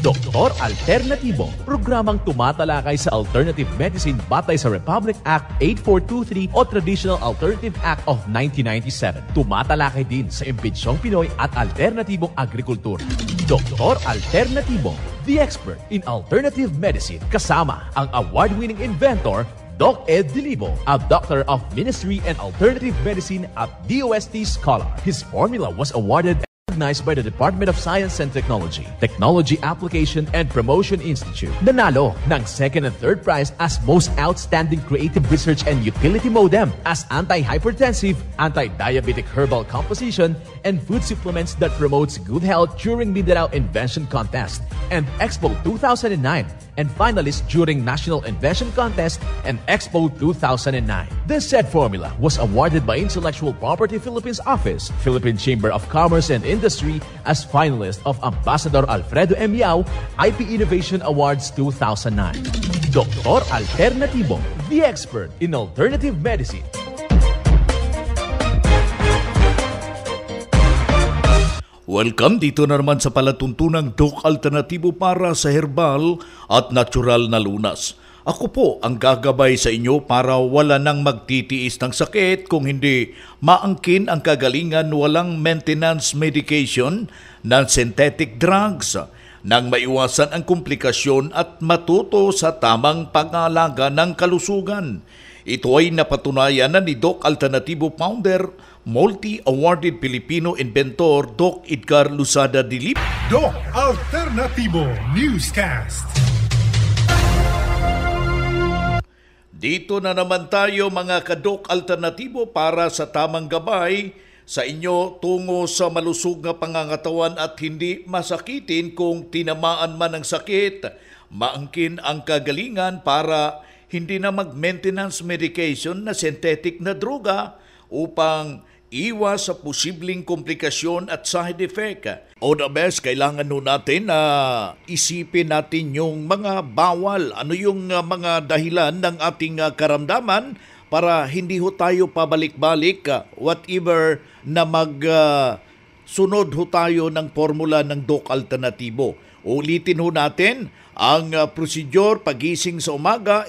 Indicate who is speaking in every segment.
Speaker 1: Doktor Alternatibo, programang tumatalakay sa alternative medicine batay sa Republic Act 8423 o Traditional Alternative Act of 1997. Tumatalakay din sa imbitsyong Pinoy at alternatibong agrikultura. Doktor Alternatibo, the expert in alternative medicine, kasama ang award-winning inventor Doc Ed Dilibo, a doctor of ministry and alternative medicine at DOST scholar. His formula was awarded recognized by the Department of Science and Technology, Technology Application and Promotion Institute. Nanalo ng second and third prize as Most Outstanding Creative Research and Utility Modem as Anti-Hypertensive, Anti-Diabetic Herbal Composition, and Food Supplements that promotes good health during Mindanao Invention Contest and Expo 2009, and finalist during National Invention Contest and Expo 2009. This said formula was awarded by Intellectual Property Philippines Office, Philippine Chamber of Commerce and Industry as finalist of Ambassador Alfredo M. Yao IP Innovation Awards 2009. Doktor Alternatibo, the expert in alternative medicine.
Speaker 2: Welcome dito na naman sa palatuntunang Doc Alternatibo para sa herbal at natural na lunas. Ako po ang gagabay sa inyo para wala nang magtitiis ng sakit kung hindi maangkin ang kagalingan walang maintenance medication ng synthetic drugs nang maiwasan ang komplikasyon at matuto sa tamang pag-aalaga ng kalusugan. Ito ay napatunayan na ni Doc Alternatibo founder, multi-awarded Filipino inventor Doc Edgar Luzada Dilip.
Speaker 3: Doc Alternatibo Newscast.
Speaker 2: Dito na naman tayo mga ka-Doc Alternatibo para sa tamang gabay sa inyo tungo sa malusog na pangangatawan at hindi masakitin kung tinamaan man ng sakit. Maangkin ang kagalingan para hindi na mag-maintenance medication na synthetic na droga upang iwas sa posibleng komplikasyon at side effect. O the best, kailangan nun natin na isipin natin yung mga bawal. Ano yung mga dahilan ng ating karamdaman para hindi ho tayo pabalik-balik whatever na sunod ho tayo ng formula ng Doc Alternatibo. Ulitin ho natin ang procedure pagising sa umaga,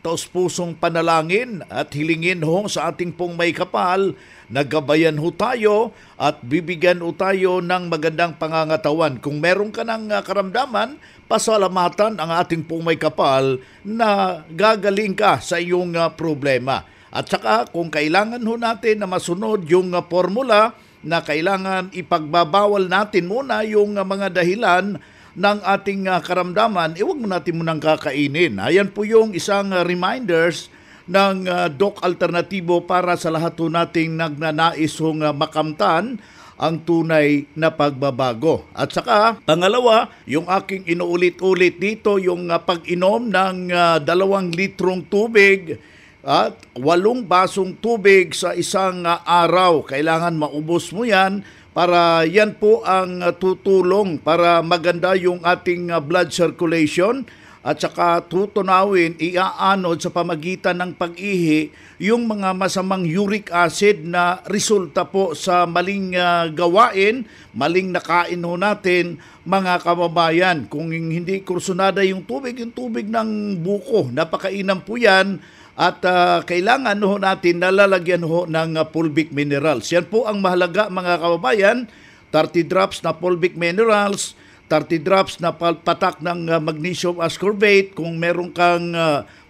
Speaker 2: taos-pusong panalangin at hilingin ho sa ating pong may kapal, nagabayan ho tayo at bibigyan ho tayo ng magandang pangangatawan. Kung meron ka ng karamdaman, pasalamatan ang ating pong may kapal na gagaling ka sa iyong problema. At saka kung kailangan ho natin na masunod yung formula na kailangan ipagbabawal natin muna yung mga dahilan ng ating karamdaman, huwag mo natin munang kakainin. Ayan po yung isang reminders ng Doc Alternatibo para sa lahat po nating nagnanais hong makamtan ang tunay na pagbabago. At saka, pangalawa, yung aking inuulit-ulit dito, yung pag-inom ng 2 litrong tubig at 8 basong tubig sa isang araw. Kailangan maubos mo yan para yan po ang tutulong para maganda yung ating blood circulation at saka tutunawin, iaanod sa pamagitan ng pag-ihi yung mga masamang uric acid na resulta po sa maling gawain, maling nakain ho natin mga kababayan. Kung hindi kursunada yung tubig ng buko, napakainam po yan. At kailangan ho natin nalalagyan ho ng fulvic minerals. Yan po ang mahalaga mga kababayan. 30 drops na fulvic minerals, 30 drops na patak ng magnesium ascorbate. Kung meron kang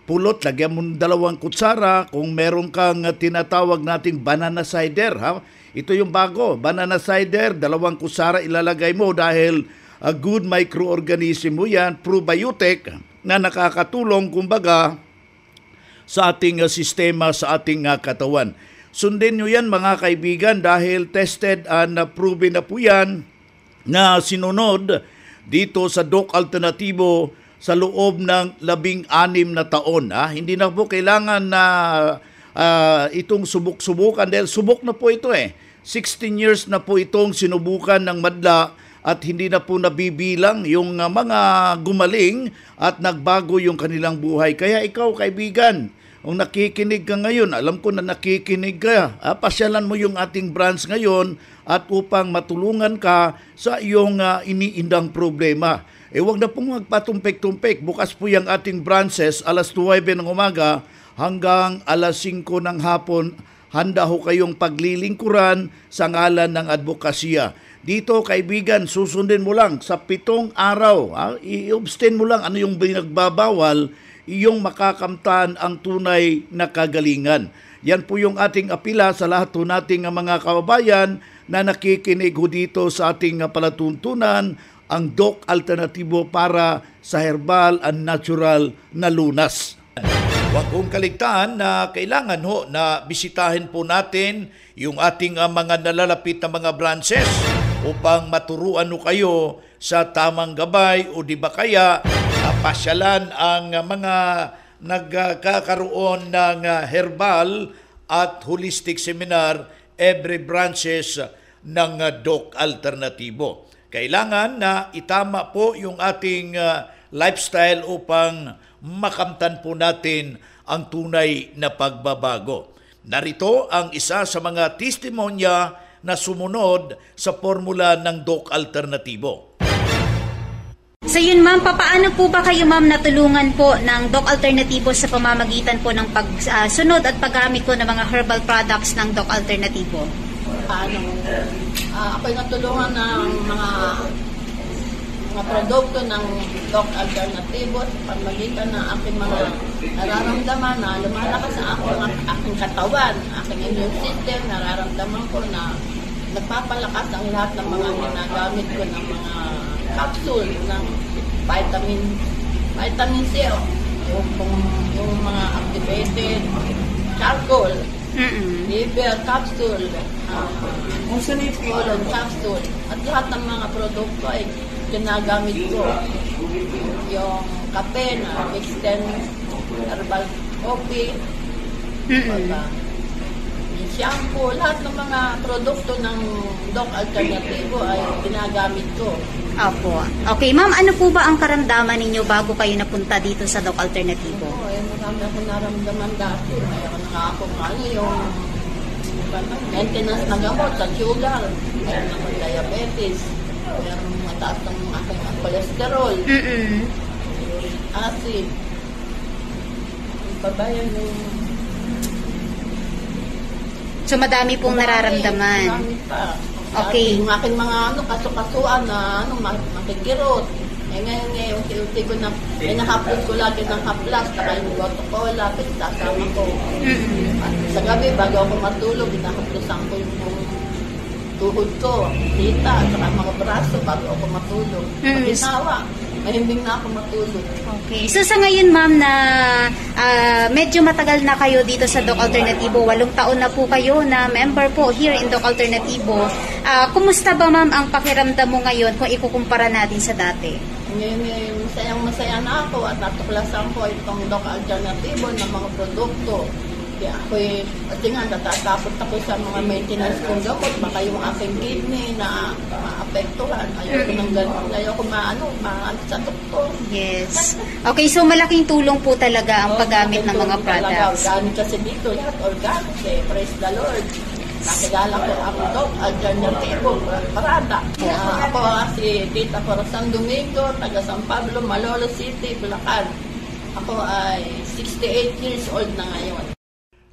Speaker 2: pulot, lagyan mo 2 kutsara. Kung meron kang tinatawag nating banana cider, ito yung bago. Banana cider, 2 kutsara ilalagay mo dahil good microorganism mo yan, probiotic na nakakatulong kumbaga sa ating sistema, sa ating katawan. Sundin nyo yan mga kaibigan dahil tested and proven na po yan na sinunod dito sa Doc Alternatibo sa loob ng 16 na taon. Hindi na po kailangan na itong subok-subukan dahil subok na po ito 16 years na po itong sinubukan ng madla at hindi na po nabibilang yung mga gumaling at nagbago yung kanilang buhay. Kaya ikaw kaibigan, kung nakikinig ka ngayon, alam ko na nakikinig ka, pasyalan mo yung ating branch ngayon at upang matulungan ka sa iyong iniindang problema. Huwag na pong magpatumpik-tumpik. Bukas po yung ating branches alas 9 ng umaga hanggang alas 5 ng hapon. Handa ho kayong paglilingkuran sa ngalan ng advokasya. Dito, kaibigan, susundin mo lang sa 7 araw. I-abstain mo lang ano yung binagbabawal, iyong makakamtan ang tunay na kagalingan. Yan po yung ating apila sa lahat po nating mga kababayan na nakikinig ho dito sa ating palatuntunan, ang Doc Alternatibo para sa herbal and natural na lunas. Huwag kong kaligtaan na kailangan ho na bisitahin po natin yung ating mga nalalapit na mga branches upang maturuan ho kayo sa tamang gabay o di ba kaya pasyalan ang mga nagkakaroon ng herbal at holistic seminar every branches ng Doc Alternatibo. Kailangan na itama po yung ating lifestyle upang makamtan po natin ang tunay na pagbabago. Narito ang isa sa mga testimonya na sumunod sa formula ng Doc Alternatibo.
Speaker 4: So yun ma'am, paano po ba kayo ma'am natulungan po ng Doc Alternatibo sa pamamagitan po ng pagsunod at paggamit po ng mga herbal products ng Doc Alternatibo?
Speaker 5: Ako'y natulungan ng mga produkto ng Doc Alternatibo sa pamamagitan ng aking mga nararamdaman na lumalakas sa aking katawan, aking immune system. Nararamdaman ko na nagpapalakas ang lahat ng mga ginagamit ko ng mga capsule ng vitamin C, yung mga activated charcoal, liver capsule, colon capsule, at lahat ng mga produkto ay ginagamit ko. Yung kape na mixed herbal coffee, yung shampoo, lahat ng mga produkto ng Doc Alternativo ay ginagamit ko.
Speaker 4: Opo. Okay, ma'am, ano po ba ang karamdaman ninyo bago kayo napunta dito sa Doc Alternativo?
Speaker 5: Marami akong naramdaman dati. Mayroon na ako yung maintenance na gamot sa sugar, mayroon akong diabetes, mayroon mataas ng aking cholesterol, acid, pabayan yung...
Speaker 4: So madami pong nararamdaman.
Speaker 5: Marami pa.
Speaker 4: Okay.
Speaker 5: Yung aking mga kaso-kasuan na makikirot. Ngayon, unti-unti ko na, pinahaplos ko lagi ng haplas, taka yung goto cola, pinasama ko. At sa gabi, bago ako matulog, pinahaplosan ko yung tuhod ko, tita, at saka mga braso, bago ako matulog. Pag ginawa, mahimbing na ako matulog.
Speaker 4: Okay. So sa ngayon ma'am na medyo matagal na kayo dito sa Doc Alternativo, 8 taon na po kayo na member po here in Doc Alternativo. Kumusta ba ma'am ang pakiramdam mo ngayon kung ikukumpara natin sa dati?
Speaker 5: Ngayon, masayang-masaya na ako at natuklasan ko itong Doc Alternativo ng mga produkto. Kaya ako'y, pati nga, natatakot ako sa mga maintenance kong gamot. Baka yung aking kidney na maapektuhan. Ayoko nang gano'n. Ayoko maano sa doktor.
Speaker 4: Yes. Okay, so malaking tulong po talaga ang paggamit ng mga products.
Speaker 5: Organic kasi dito, lahat organic praise the Lord. Nakilala ko ang Doc Alternativo, Parada. Ako si Tita Corazon Domingo, taga San Pablo, Malolo City, Bulacan. Ako ay 68 years old na ngayon.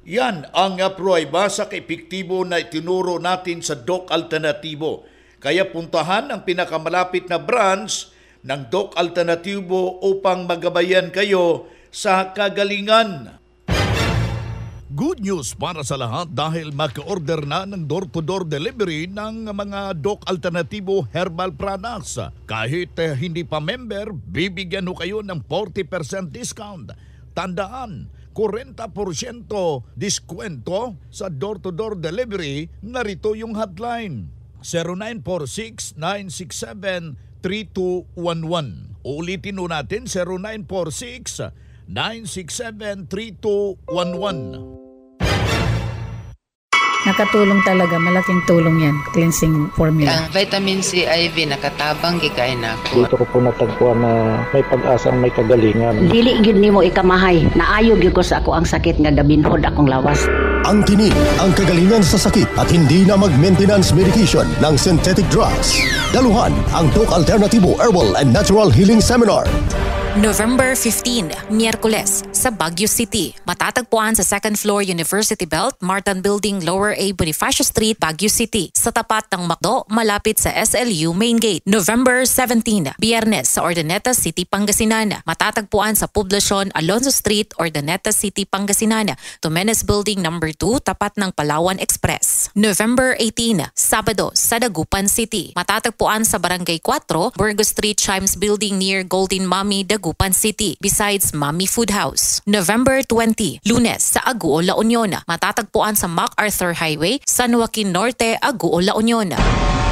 Speaker 2: Yan ang pruweba sa epektibo na itinuro natin sa Doc Alternativo. Kaya puntahan ang pinakamalapit na branch ng Doc Alternativo upang magabayan kayo sa kagalingan. Good news para sa lahat dahil maka-order na ng door-to-door delivery ng mga Doc Alternativo herbal products. Kahit hindi pa member, bibigyan ho kayo ng 40% discount. Tandaan, 40% diskwento sa door-to-door delivery, narito yung hotline 0946-967-3211. Ulitin nun natin 0946-967-3211.
Speaker 6: Nakatulong talaga, malaking tulong yan, cleansing formula.
Speaker 7: Ang vitamin C IV nakatabang gikain ako.
Speaker 8: Dito ko po natagpuan na may pag-asang may kagalingan.
Speaker 9: Dili gyud nimo ikamahay, naayo gyud ko sa ako ang sakit nga gabinhod akong lawas.
Speaker 10: Ang tinig, ang kagalingan sa sakit at hindi na mag-maintenance medication ng synthetic drugs. Daluhan ang Doc Alternativo Herbal and Natural Healing Seminar.
Speaker 11: November 15, Miyerkules, sa Baguio City. Matatagpuan sa 2nd floor University Belt, Martin Building, Lower A, Bonifacio Street, Baguio City. Sa tapat ng McDo, malapit sa SLU Main Gate. November 17, Biyernes, sa Urdaneta City, Pangasinan. Matatagpuan sa Poblacion, Alonso Street, Urdaneta City, Pangasinan. Tumenes Building No. 2, tapat ng Palawan Express. November 18, Sabado, sa Dagupan City. Matatagpuan sa Barangay 4, Burgos Street, Chimes Building near Golden Mami, Dagupan City, besides Mami Food House. November 20, Lunes, sa Aguo, La Union. Matatagpuan sa MacArthur Highway, San Joaquin Norte, Aguo, La Union.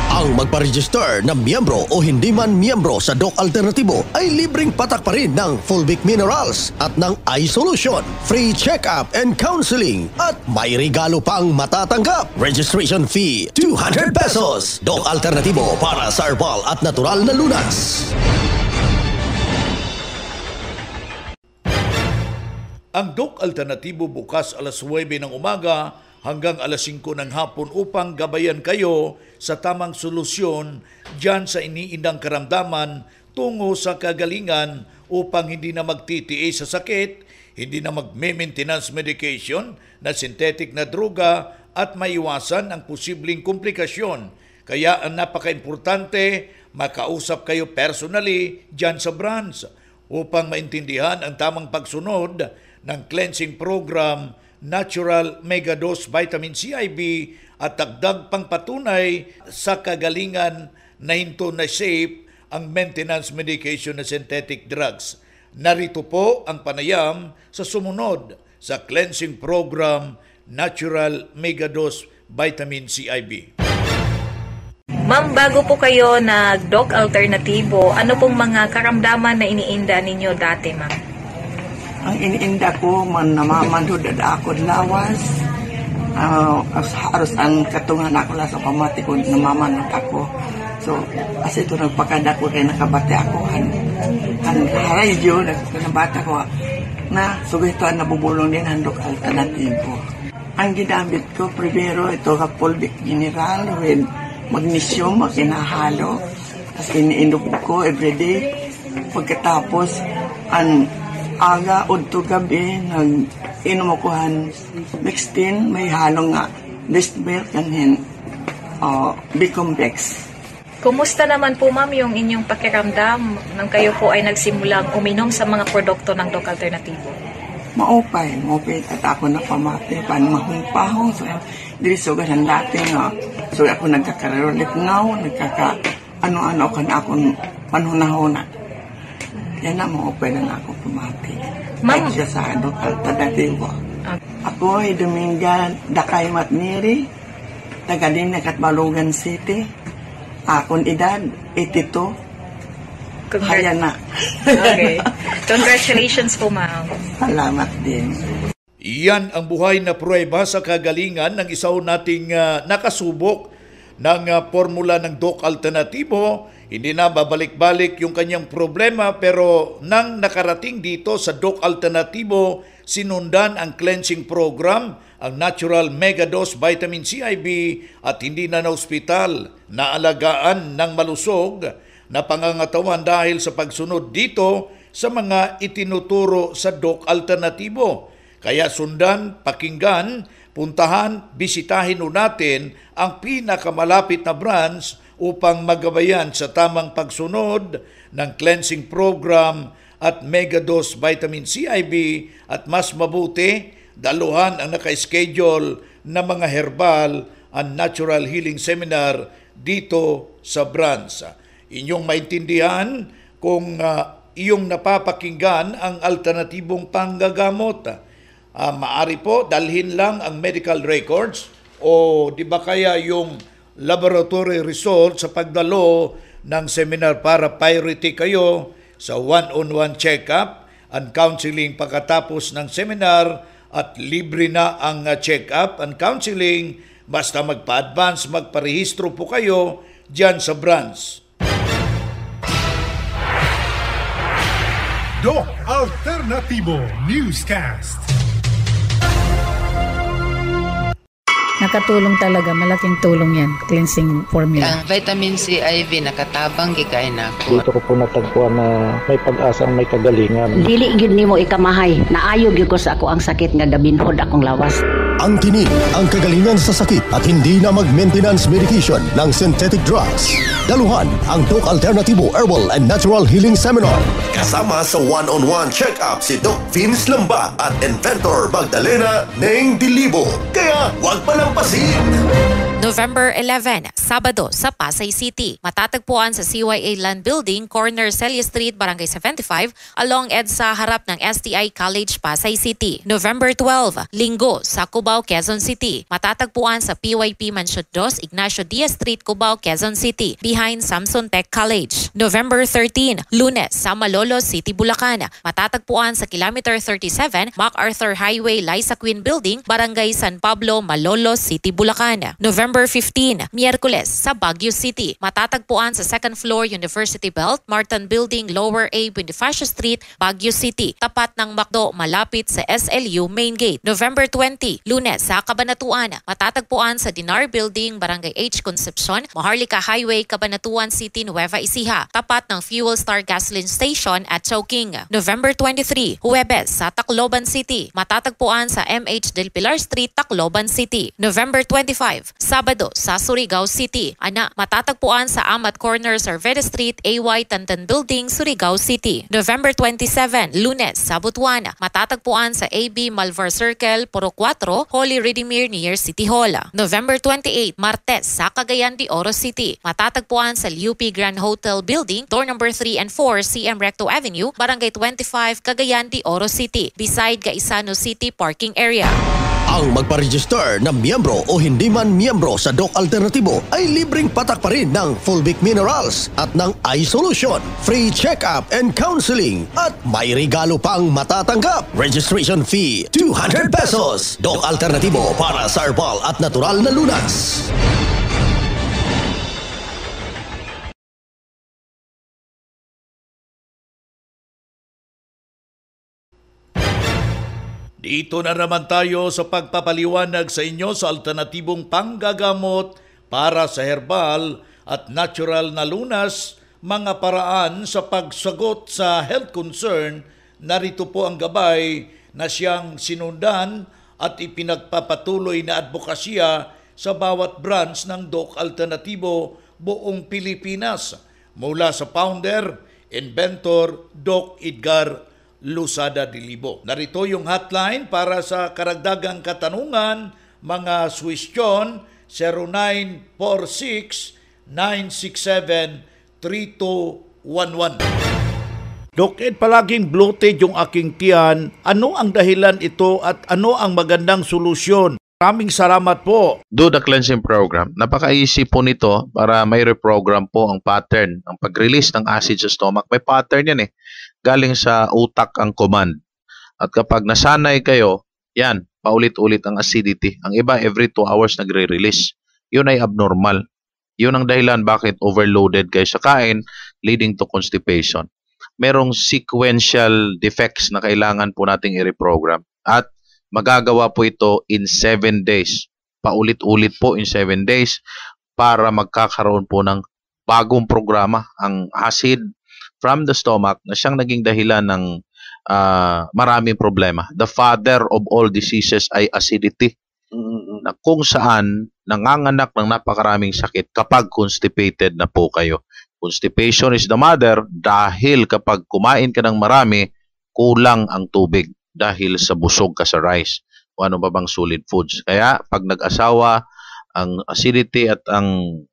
Speaker 10: Ang magpa-register na miyembro o hindi man miyembro sa Doc Alternativo ay libreng patak pa rin ng Fulvic Minerals at ng iSolution, free check-up and counseling at may regalo pang matatanggap. Registration fee, 200 pesos. Doc Alternativo para sa herbal at natural na lunas.
Speaker 2: Ang Doc Alternatibo bukas alas 9 ng umaga hanggang alas 5 ng hapon upang gabayan kayo sa tamang solusyon dyan sa iniindang karamdaman tungo sa kagalingan upang hindi na magtitiis sa sakit, hindi na mag-maintenance medication na synthetic na droga at maiwasan ang posibleng komplikasyon. Kaya ang napaka-importante, makausap kayo personally dyan sa branch upang maintindihan ang tamang pagsunod ng cleansing program, Natural Megadose Vitamin CIB at dagdag pang patunay sa kagalingan na hinto na safe ang maintenance medication na synthetic drugs. Narito po ang panayam sa sumunod sa cleansing program, Natural Megadose Vitamin CIB.
Speaker 12: Ma'am, bago po kayo nag-Doc Alternativo, ano pong mga karamdaman na iniinda ninyo dati, ma'am?
Speaker 13: Ang iniinda ko, namamanhod ako lawas. Haros ang katungan ako lang sa pamati ko, namamanhod ako. So, kasi ito nagpakada ko kaya nakabati ako. Haradyo, nabata ko na sugito ang nabubulong din ang Doc Alternativo. Ang ginamit ko, primero, ito ka Fulvic Mineral with magnesium, makinahalo. Tapos iniinom ko everyday. Pagkatapos, ang aga udto gabi nag-inom ko han mixed in may halong nga breast milk and B-complex.
Speaker 12: Kumusta naman po, ma'am, yung inyong pakiramdam nang kayo po ay nagsimulang uminom sa mga produkto ng Doc Alternativo?
Speaker 13: Maupay at ako na pamati pan mahumpahong so dili so ganan dati nga so ako nagkakarolit now ano kan akong panhunahuna. Yan na mo pwede na ako pumati. Ma'am, siya sa Doc Alternativo. Ako ay Dominga Dakay Matniri, taga din na Katbalogan City. Akong edad, 82. Kaya na.
Speaker 12: Okay. Congratulations po, ma'am.
Speaker 13: Salamat din.
Speaker 2: Iyan ang buhay na pruweba sa kagalingan ng isaw nating nakasubok ng formula ng Doc Alternativo. Hindi na babalik-balik yung kanyang problema pero nang nakarating dito sa Doc Alternativo, sinundan ang cleansing program, ang Natural Megadose Vitamin CIB at hindi na ospital, naalagaan ng malusog na pangangatawan dahil sa pagsunod dito sa mga itinuturo sa Doc Alternativo. Kaya sundan, pakinggan, puntahan, bisitahin natin ang pinakamalapit na branch upang magabayan sa tamang pagsunod ng cleansing program at Megadose Vitamin CIB at mas mabuti, daluhan ang naka-schedule na mga herbal and natural healing seminar dito sa branch. Inyong maintindihan kung iyong napapakinggan ang alternatibong panggagamot. Maari po dalhin lang ang medical records o di ba kaya yung laboratory result sa pagdalo ng seminar para priority kayo sa one-on-one check-up and counseling pagkatapos ng seminar at libre na ang check-up and counseling Basta magpa-advance, magparehistro po kayo dyan sa branch.
Speaker 3: Doc Alternativo Newscast.
Speaker 6: Nakatulong talaga, malaking tulong yan, cleansing formula.
Speaker 7: Ang vitamin C IV nakatabang gikay na ako.
Speaker 8: Dito ko po natagpuan na may pag-asang may kagalingan.
Speaker 9: Dili gyud nimo ikamahay, naayo gyud ko sa ako ang sakit nga dabinhod akong lawas.
Speaker 10: Ang tinig, ang kagalingan sa sakit at hindi na mag-maintenance medication ng synthetic drugs. Daluhan ang Doc Alternativo Herbal and Natural Healing Seminar. Kasama sa one-on-one check-up si Doc Vince Lamba at Inventor Magdalena Neng Dilibo. Kaya huwag palampasin!
Speaker 11: November 11, Sabado sa Pasay City. Matatagpuan sa CYA Land Building, corner Celia Street, Barangay 75, along EDSA harap ng STI College, Pasay City. November 12, Linggo sa Cubao, Quezon City. Matatagpuan sa PYP Mansion 2, Ignacio Diaz Street, Cubao, Quezon City, behind Samson Tech College. November 13, Lunes sa Malolos City, Bulacan. Matatagpuan sa Kilometer 37, MacArthur Highway, Liza Queen Building, Barangay San Pablo, Malolos City, Bulacan. November 15, Miyerkules sa Baguio City. Matatagpuan sa 2nd floor University Belt, Martin Building, Lower A, Bonifacio Street, Baguio City. Tapat ng McDo, malapit sa SLU Main Gate. November 20, Lunes sa Cabanatuan. Matatagpuan sa Dinar Building, Barangay H. Concepcion, Maharlika Highway, Cabanatuan City, Nueva Ecija. Tapat ng Fuel Star Gasoline Station at Chowking. November 23, Huwebes sa Tacloban City. Matatagpuan sa MH Del Pilar Street, Tacloban City. November 25, Sabado sa Surigao City. Matatagpuan sa Amat Corner, Cervera Street, AY Tantan Building, Surigao City. November 27, Lunes sa Butuan. Matatagpuan sa AB Malvar Circle, Puro 4, Holy Redeemer near City Hall. November 28, Martes sa Cagayan de Oro City. Matatagpuan sa UP Grand Hotel Building, door number 3 and 4, CM Recto Avenue, Barangay 25, Cagayan de Oro City, beside Gaisano City Parking Area.
Speaker 10: Ang magpa-register na miyembro o hindi man miyembro sa Doc Alternativo ay libreng patak pa rin ng Fulvic Minerals at ng iSolution, free check-up and counseling at may regalo pang matatanggap. Registration fee 200 pesos. Doc Alternativo para sa herbal at natural na lunas.
Speaker 2: Dito na naman tayo sa pagpapaliwanag sa inyo sa alternatibong panggagamot para sa herbal at natural na lunas, mga paraan sa pagsagot sa health concern. Narito po ang gabay na siyang sinundan at ipinagpapatuloy na advokasya sa bawat branch ng Doc Alternativo buong Pilipinas mula sa founder, inventor Doc Edgar Lusada Dilibo. Narito yung hotline para sa karagdagang katanungan, mga suwestyon, 0946-967-3211. Doc Ed, palaging bloated yung aking tiyan. Ano ang dahilan ito at ano ang magandang solusyon? Maraming salamat po.
Speaker 14: Do the cleansing program. Napaka-easy po nito para may reprogram po ang pattern. Ang pag-release ng acid sa stomach, may pattern yan eh. Galing sa utak ang command. At kapag nasanay kayo, yan, paulit-ulit ang acidity. Ang iba, every 2 hours nagre-release. Yun ay abnormal. Yun ang dahilan bakit overloaded kayo sa kain, leading to constipation. Merong sequential defects na kailangan po nating i-reprogram. At magagawa po ito in 7 days. Paulit-ulit po in 7 days para magkakaroon po ng bagong programa. Ang acid from the stomach na siyang naging dahilan ng maraming problema. The father of all diseases ay acidity. Na kung saan nanganganak ng napakaraming sakit kapag constipated na po kayo. Constipation is the mother dahil kapag kumain ka ng marami, kulang ang tubig. Dahil sa busog ka sa rice o ano ba bang solid foods. Kaya pag nag-asawa, ang acidity at ang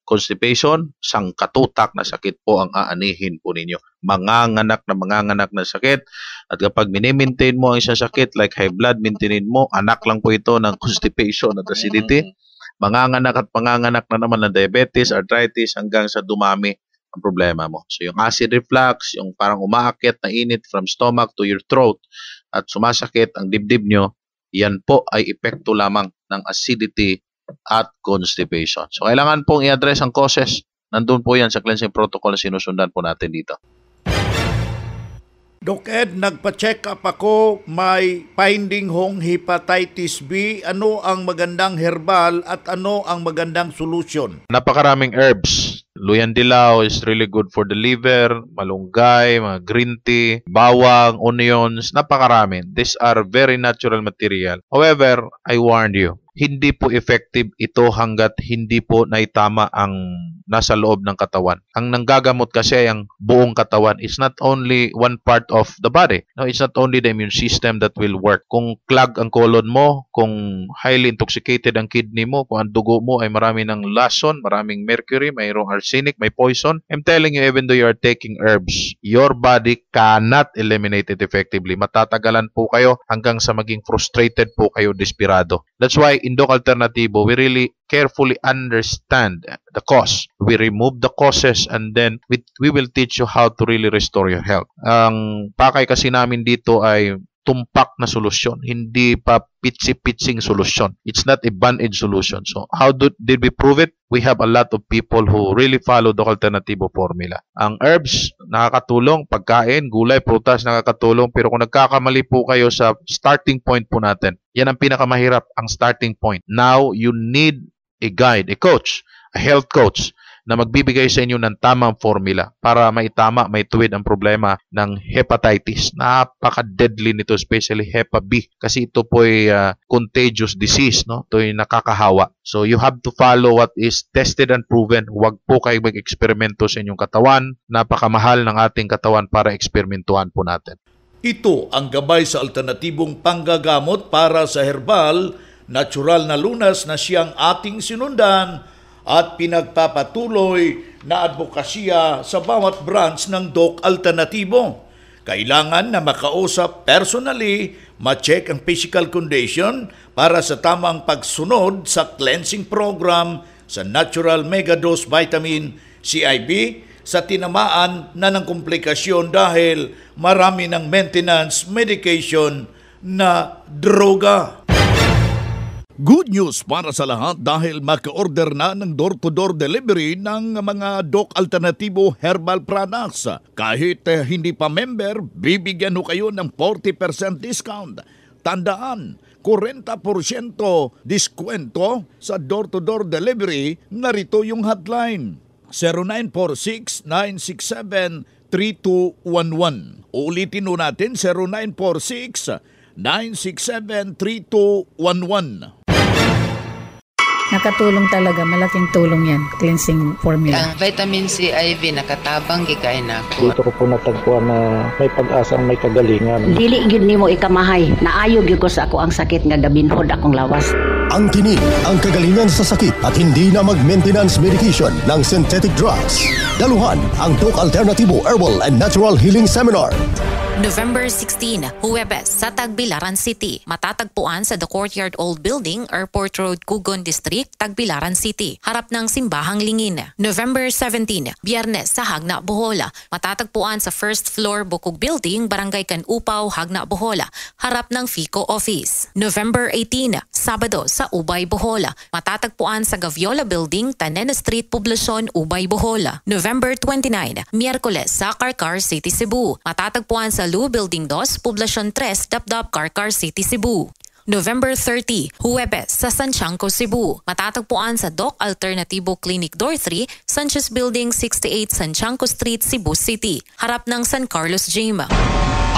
Speaker 14: constipation, sangkatutak na sakit po ang aanihin po ninyo. Manganganak na sakit. At kapag mini-maintain mo ang isang sakit like high blood, maintainin mo, anak lang po ito ng constipation at acidity. Manganganak na naman ng diabetes, arthritis, hanggang sa dumami ang problema mo. So yung acid reflux, yung parang umaakyat na init from stomach to your throat, at sumasakit ang dibdib nyo, yan po ay epekto lamang ng acidity at constipation. So kailangan pong i-address ang causes. Nandun po yan sa cleansing protocol na sinusundan po natin dito.
Speaker 2: Doc Ed, nagpa-check up ako, may finding hong hepatitis B. Ano ang magandang herbal at ano ang magandang solusyon?
Speaker 14: Napakaraming herbs. Luyan-dilaw is really good for the liver, malunggay, mga green tea, bawang, onions, napakarami. These are very natural material. However, I warned you, hindi po effective ito hanggat hindi po naitama ang nasa loob ng katawan. Ang nanggagamot kasi ay ang buong katawan. It's not only one part of the body. No, it's not only the immune system that will work. Kung clog ang colon mo, kung highly intoxicated ang kidney mo, kung ang dugo mo ay marami ng lason, maraming mercury, mayroong arsenic, may poison, I'm telling you, even though you are taking herbs, your body cannot eliminate it effectively. Matatagalan po kayo hanggang sa maging frustrated po kayo, desperado. That's why in Doc Alternativo, we really carefully understand the cause. We remove the causes and then we will teach you how to really restore your health. Ang pakay kasi namin dito ay tumpak na solusyon, hindi pa pitsi-pitsing solusyon. It's not a band-aid solution. So how did we prove it? We have a lot of people who really follow the Alternativo formula. Ang herbs, nakakatulong. Pagkain, gulay, prutas, nakakatulong. Pero kung nagkakamali po kayo sa starting point po natin, yan ang pinakamahirap, ang starting point. Now, you need a guide, a coach, a health coach, na magbibigay sa inyo ng tamang formula para maitama, maituwid ang problema ng hepatitis. Napaka-deadly nito, especially Hepa B, kasi ito po ay contagious disease, no? Ito ay nakakahawa. So you have to follow what is tested and proven. Huwag po kayo mag-eksperimento sa inyong katawan. Napakamahal ng ating katawan para eksperimentuhan po natin.
Speaker 2: Ito ang gabay sa alternatibong panggagamot para sa herbal, natural na lunas na siyang ating sinundan at pinagpapatuloy na advokasya sa bawat branch ng Doc Alternativo. Kailangan na makausap personally, ma-check ang physical condition para sa tamang pagsunod sa cleansing program sa Natural Megadose Vitamin CIB sa tinamaan na ng komplikasyon dahil marami ng maintenance medication na droga. Good news para sa lahat dahil maka-order na ng door-to-door delivery ng mga Doc Alternativo herbal products. Kahit hindi pa member, bibigyan ho kayo ng 40% discount. Tandaan, 40% diskwento sa door-to-door delivery, narito yung hotline. 0946-967-3211. Ulitin ho natin, 0946-967-3211.
Speaker 6: Nakatulong talaga, malaking tulong yan, cleansing formula.
Speaker 7: Ang vitamin C IV nakatabang gikay na ako.
Speaker 8: Dito ko po natagpuan na may pag-asang may kagalingan.
Speaker 9: Dili gyud nimo ikamahay, naayo gyud ko sa ako ang sakit nga dabinhod akong lawas.
Speaker 10: Ang tinig, ang kagalingan sa sakit at hindi na mag-maintenance medication ng synthetic drugs. Daluhan ang Doc Alternativo Herbal and Natural Healing Seminar.
Speaker 11: November 16, Huwebes sa Tagbilaran City. Matatagpuan sa The Courtyard Old Building, Airport Road, Cugon District, Tagbilaran City. Harap ng Simbahang Lingin. November 17, Biyernes sa Hagna, Bohola. Matatagpuan sa first floor Bukog Building, Barangay Canupaw, Hagna, Bohola. Harap ng FICO Office. November 18, Sabado sa Ubay, Bohola. Matatagpuan sa Gaviola Building, Tanena Street, Poblacion, Ubay, Bohola. November 29, Miyerkules sa Carcar City, Cebu. Matatagpuan sa Lu Building 2, Poblacion 3, Dapdap, Carcar City, Cebu. November 30, Huwebes sa Santiago, Cebu. Matatagpuan sa Doc Alternativo Clinic Door 3, Sanchez Building 68, Santiago Street, Cebu City. Harap ng San Carlos Gym.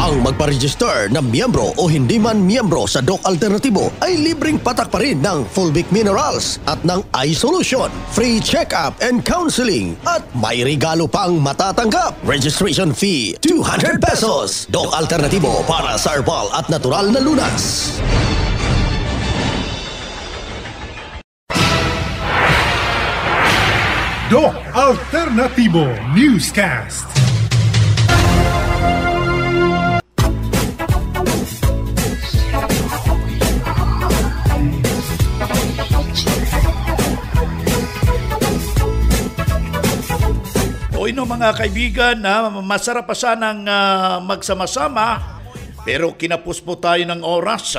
Speaker 10: Ang magpa-register na miyembro o hindi man miyembro sa Doc Alternativo ay libreng patak pa rin ng Fulvic Minerals at ng iSolution, free check-up and counseling at may regalo pang matatanggap. Registration fee, 200 pesos. Doc Alternativo para sa herbal at natural na lunas.
Speaker 3: Doc Alternativo Newscast.
Speaker 2: O ino mga kaibigan, masarap pa sanang magsama-sama pero kinapos po tayo ng oras.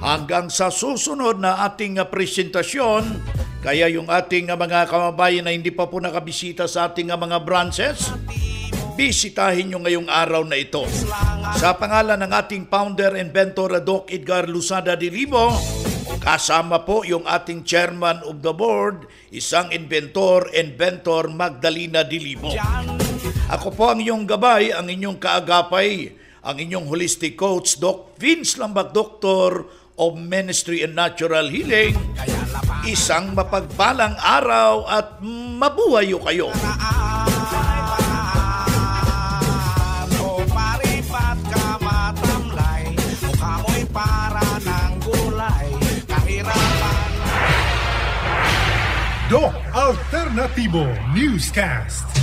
Speaker 2: hanggang sa susunod na ating presentasyon. Kaya yung ating mga kababayan na hindi pa po nakabisita sa ating mga branches, bisitahin nyo ngayong araw na ito. Sa pangalan ng ating founder, inventor, Doc Edgar Lusada Dilibo, kasama po yung ating chairman of the board, isang inventor Magdalena Dilibo. Ako po ang inyong gabay, ang inyong kaagapay, ang inyong holistic coach, Doc Vince Lambak, Doctor of Ministry and Natural Healing. Isang mapagpalang araw at mabuhayo kayo.
Speaker 3: Doc Alternativo Newscast.